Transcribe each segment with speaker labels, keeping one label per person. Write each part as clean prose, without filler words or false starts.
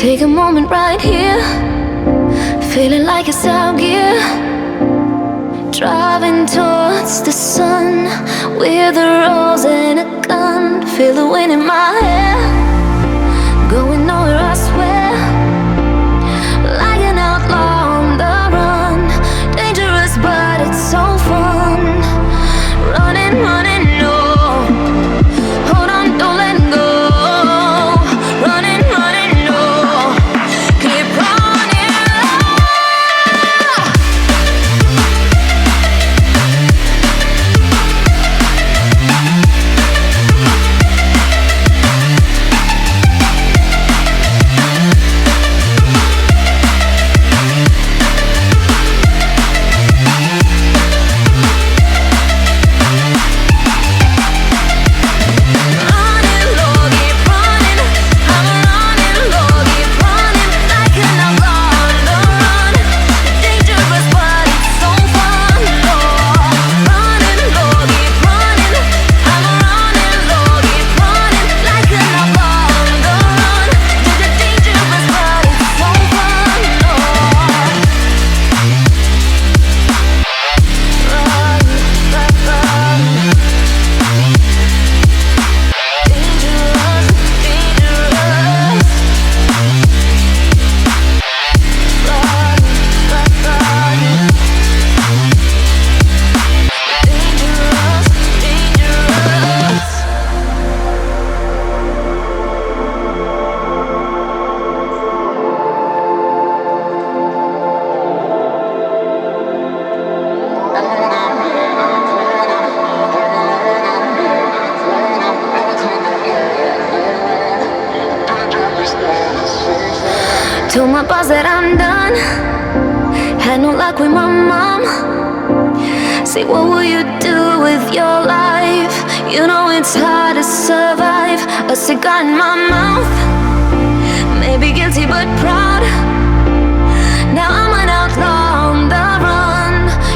Speaker 1: Take a moment right here, feeling like it's out gear. Driving towards the sun with a rose and a gun. Feel the wind in my hair, going nowhere I swear. Like an outlaw on the run, dangerous but it's so fun. Running, running, no. Hold on, don't let go. Running, running, no. Keep running. Told my boss that I'm done. Had no luck with my mom. Say, what will you do with your life? You know it's hard to survive. A cigar in my mouth, maybe guilty but proud. Now I'm an outlaw on the run.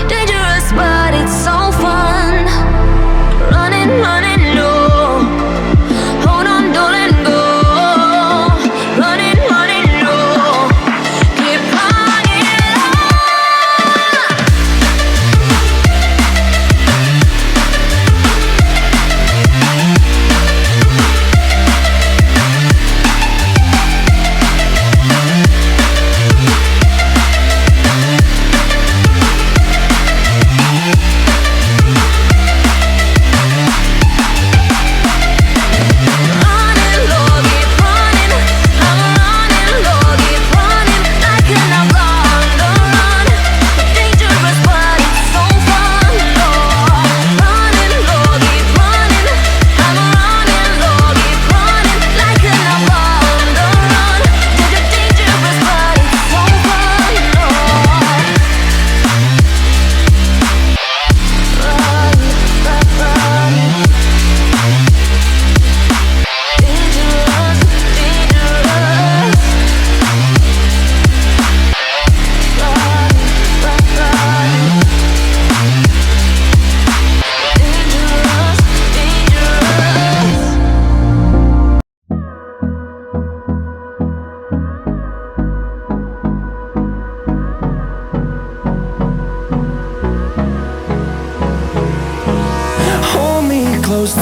Speaker 1: Dangerous but it's so fun. Running, running, no. Hold on, don't let go. Running, running, no. Keep running.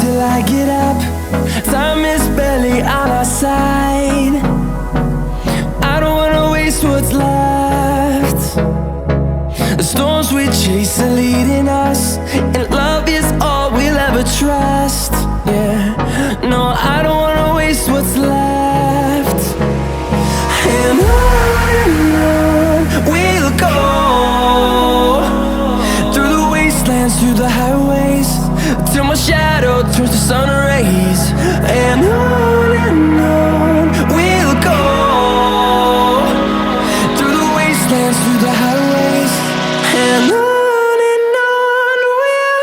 Speaker 2: Till I get up, time is barely on our side. I don't wanna waste what's left. The storms we chase are leading us, and love is all we'll ever trust. Yeah, no, I don't wanna waste what's left. And on we'll go, through the wastelands, through the highways, till my shadow turns to sun rays. And on we'll go, through the wastelands, through the highways. And on we'll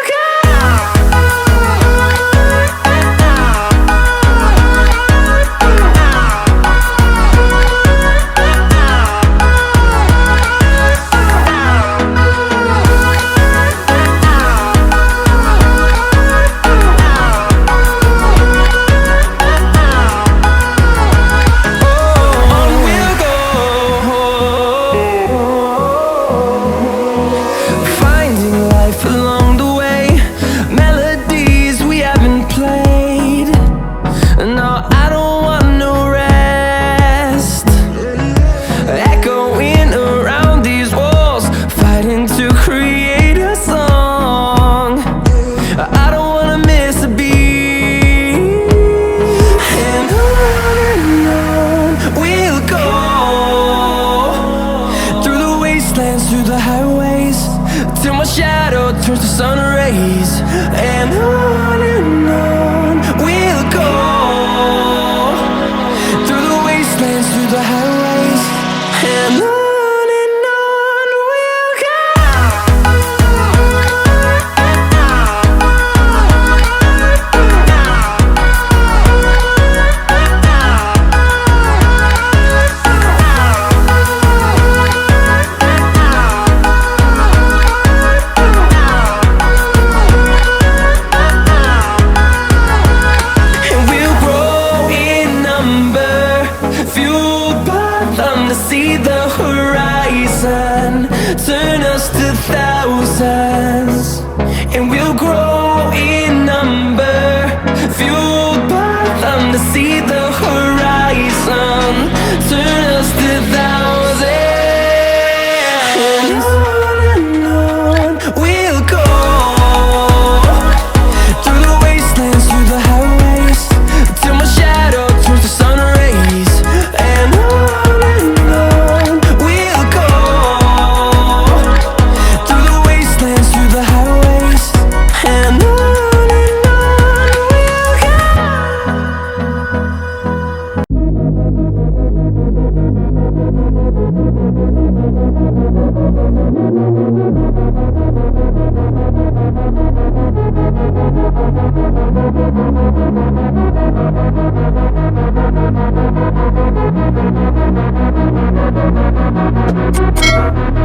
Speaker 2: through the highways, till my shadow turns to sun rays. And on we'll go, through the wastelands, through the highways. And on we'll go. See the horizon turn us to thousands, and we'll grow in number, fueled by them to see the horizon turn us to thousands. And on we'll go, through the wastelands, through the highways, till my shadow turns to sun rays. And
Speaker 1: We'll be right back.